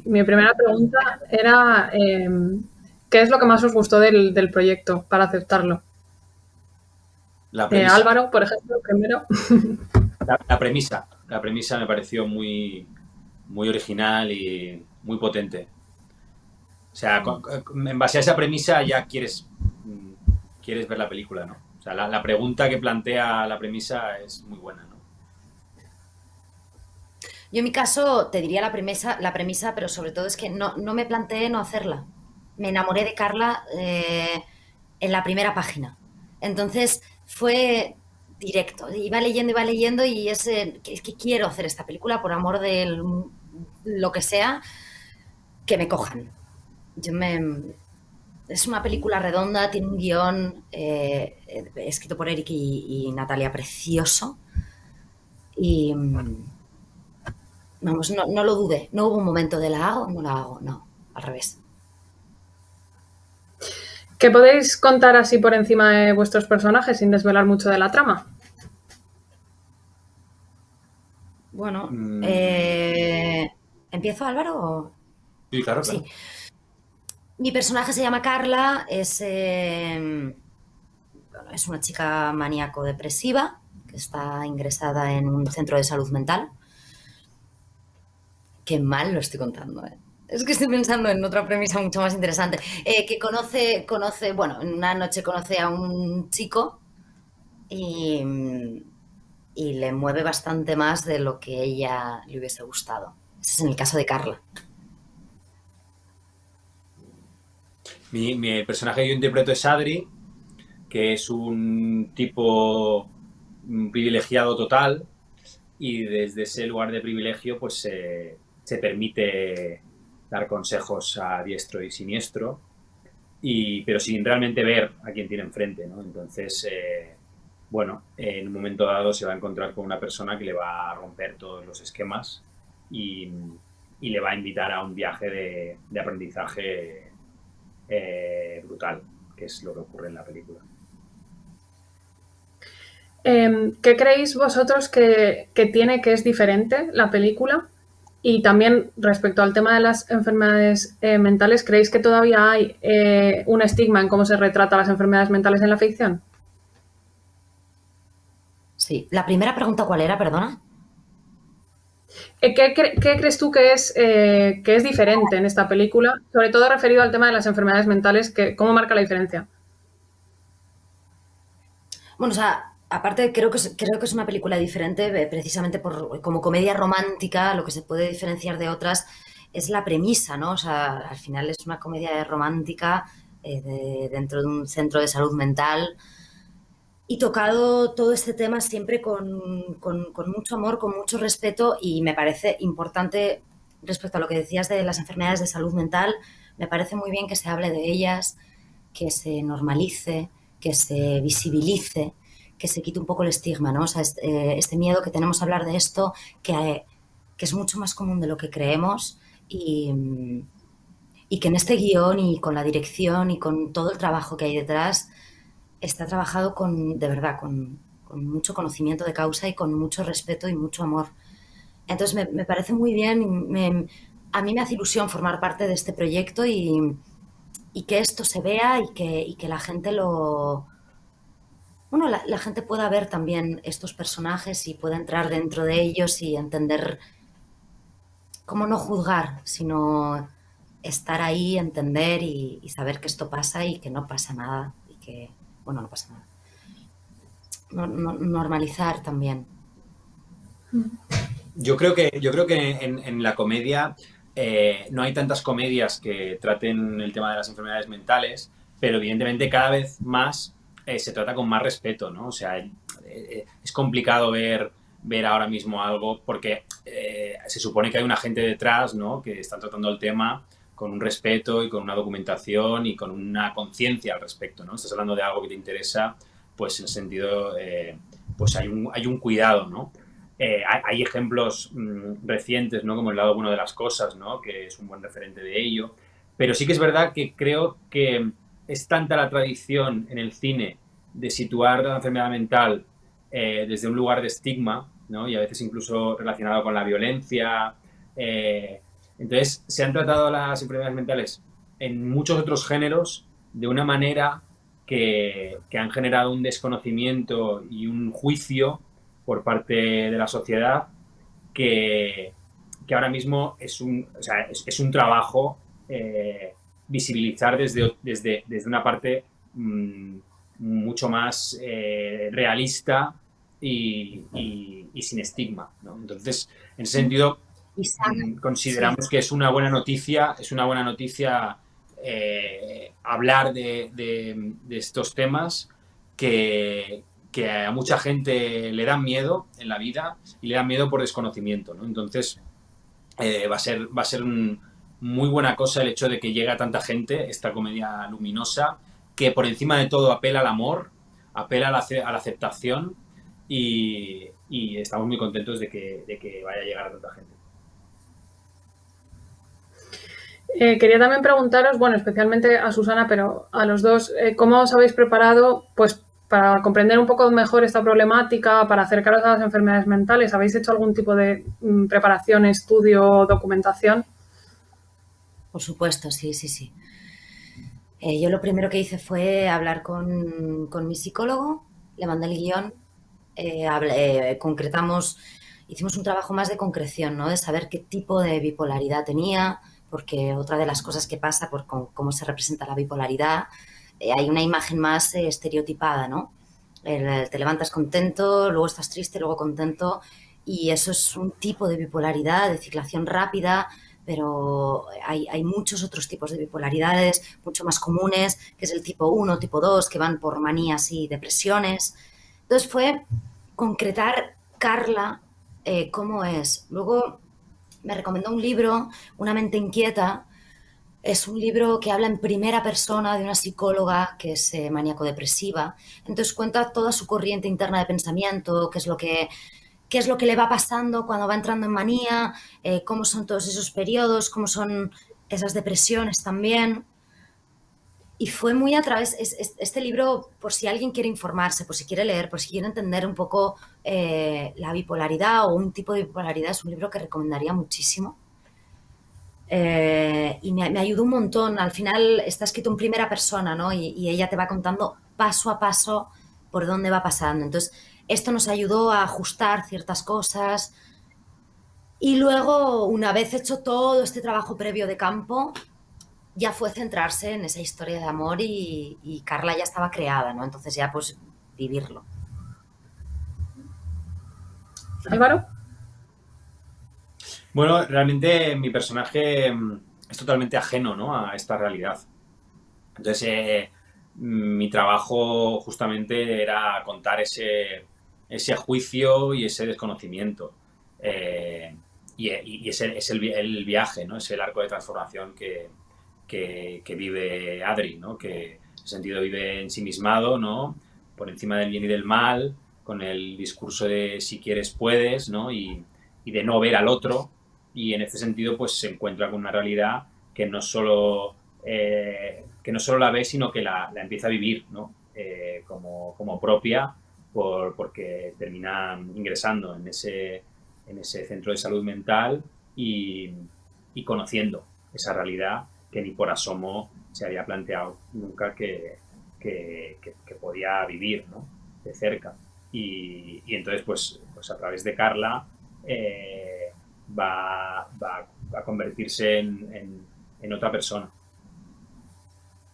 Mi primera pregunta era, ¿qué es lo que más os gustó del proyecto para aceptarlo? La premisa. Álvaro, por ejemplo, primero. La premisa me pareció muy original y muy potente. O sea, en base a esa premisa ya quieres ver la película, ¿no? O sea, la pregunta que plantea la premisa es muy buena, ¿no? Yo en mi caso te diría la premisa, pero sobre todo es que no me planteé no hacerla. Me enamoré de Carla en la primera página. Entonces fue directo. Iba leyendo y es que quiero hacer esta película por amor de lo que sea, que me cojan. Yo me, es una película redonda, tiene un guión escrito por Eric y Natalia precioso. Y vamos, no lo dudé. No hubo un momento de la hago, no la hago, no, al revés. ¿Qué podéis contar así por encima de vuestros personajes sin desvelar mucho de la trama? Bueno, Mm, ¿empiezo, Álvaro? sí, claro, Sí. claro. Mi personaje se llama Carla, bueno, es una chica maníaco-depresiva que está ingresada en un centro de salud mental. Qué mal lo estoy contando, ¿eh? Es que estoy pensando en otra premisa mucho más interesante. Que bueno, en una noche conoce a un chico y, y le mueve bastante más de lo que ella le hubiese gustado. Ese es en el caso de Carla. El personaje que yo interpreto es Adri, que es un tipo privilegiado total y desde ese lugar de privilegio pues se permite dar consejos a diestro y siniestro, pero sin realmente ver a quién tiene enfrente, ¿no? Entonces, bueno, en un momento dado se va a encontrar con una persona que le va a romper todos los esquemas y, y le va a invitar a un viaje de aprendizaje brutal, que es lo que ocurre en la película. ¿Qué creéis vosotros que tiene que es diferente la película? Y también respecto al tema de las enfermedades mentales, ¿creéis que todavía hay un estigma en cómo se retrata las enfermedades mentales en la ficción? Sí. La primera pregunta, ¿cuál era? Perdona. ¿Qué crees tú que es diferente en esta película? Sobre todo referido al tema de las enfermedades mentales, ¿cómo marca la diferencia? Bueno, o sea, aparte creo que es una película diferente precisamente como comedia romántica, lo que se puede diferenciar de otras es la premisa, ¿no? O sea, al final es una comedia romántica dentro de un centro de salud mental y tocado todo este tema siempre con mucho amor, con mucho respeto y me parece importante respecto a lo que decías de las enfermedades de salud mental, me parece muy bien que se hable de ellas, que se normalice, que se visibilice, que se quite un poco el estigma, ¿no? O sea, este miedo que tenemos a hablar de esto, que es mucho más común de lo que creemos y que en este guión y con la dirección y con todo el trabajo que hay detrás está trabajado de verdad, con mucho conocimiento de causa y con mucho respeto y mucho amor. Entonces me parece muy bien, a mí me hace ilusión formar parte de este proyecto y que esto se vea y que la gente bueno, la gente pueda ver también estos personajes y pueda entrar dentro de ellos y entender cómo no juzgar, sino estar ahí, entender y saber que esto pasa y que no pasa nada y que, bueno, no pasa nada. Normalizar también. Yo creo que en la comedia no hay tantas comedias que traten el tema de las enfermedades mentales, pero evidentemente cada vez más se trata con más respeto, ¿no? O sea, es complicado ver ahora mismo algo porque se supone que hay una gente detrás, ¿no? Que están tratando el tema con un respeto y con una documentación y con una conciencia al respecto, ¿no? Estás hablando de algo que te interesa, pues en el sentido, pues hay un cuidado, ¿no? Hay ejemplos recientes, ¿no? Como el lado bueno de las cosas, ¿no? Que es un buen referente de ello. Pero sí que es verdad que creo que es tanta la tradición en el cine de situar la enfermedad mental desde un lugar de estigma, ¿no? Y a veces incluso relacionado con la violencia, Entonces, se han tratado las enfermedades mentales en muchos otros géneros de una manera que han generado un desconocimiento y un juicio por parte de la sociedad que, que ahora mismo es un, o sea, es un trabajo visibilizar desde una parte mucho más realista y sin estigma, ¿no? Entonces, en ese sentido, Y sana, sí. consideramos que es una buena noticia hablar de estos temas que a mucha gente le dan miedo en la vida y le dan miedo por desconocimiento, ¿no? Entonces, va a ser muy buena cosa el hecho de que llegue a tanta gente esta comedia luminosa que por encima de todo apela al amor, apela a la aceptación y estamos muy contentos de que vaya a llegar a tanta gente. Quería también preguntaros, bueno, especialmente a Susana, pero a los dos, ¿cómo os habéis preparado pues, para comprender un poco mejor esta problemática, para acercaros a las enfermedades mentales? ¿Habéis hecho algún tipo de preparación, estudio, documentación? Por supuesto, sí, sí, sí. Yo lo primero que hice fue hablar con mi psicólogo, le mandé el guión, concretamos, hicimos un trabajo más de concreción, ¿no? De saber qué tipo de bipolaridad tenía, porque otra de las cosas que pasa por cómo se representa la bipolaridad, hay una imagen más estereotipada, ¿no? Te levantas contento, luego estás triste, luego contento, y eso es un tipo de bipolaridad, de ciclación rápida, pero hay muchos otros tipos de bipolaridades, mucho más comunes, que es el tipo 1, tipo 2, que van por manías y depresiones. Entonces fue concretar Carla cómo es. Luego me recomendó un libro, Una mente inquieta. Es un libro que habla en primera persona de una psicóloga que es maníaco-depresiva. Entonces cuenta toda su corriente interna de pensamiento, qué es lo que le va pasando cuando va entrando en manía, cómo son todos esos periodos, cómo son esas depresiones también. Y fue muy a través, este libro, por si alguien quiere informarse, por si quiere leer, por si quiere entender un poco la bipolaridad o un tipo de bipolaridad, es un libro que recomendaría muchísimo. Y me ayudó un montón. Al final está escrito en primera persona, ¿no? Y ella te va contando paso a paso por dónde va pasando. Entonces, esto nos ayudó a ajustar ciertas cosas. Y luego, una vez hecho todo este trabajo previo de campo, ya fue centrarse en esa historia de amor y Carla ya estaba creada, ¿no? Entonces ya pues vivirlo. Álvaro. Bueno, realmente mi personaje es totalmente ajeno, ¿no? A esta realidad. Entonces, mi trabajo justamente era contar ese juicio y ese desconocimiento. Eh, y es el viaje, ¿no? Es el arco de transformación que vive Adri, ¿no? Que en ese sentido vive ensimismado, ¿no? Por encima del bien y del mal, con el discurso de si quieres puedes, ¿no? Y de no ver al otro. Y en este sentido, pues se encuentra con una realidad que no solo la ve, sino que la empieza a vivir, ¿no? Como propia, porque termina ingresando en ese centro de salud mental y conociendo esa realidad que ni por asomo se había planteado nunca que podía vivir, ¿no? De cerca. Y entonces, pues a través de Carla va a convertirse en otra persona.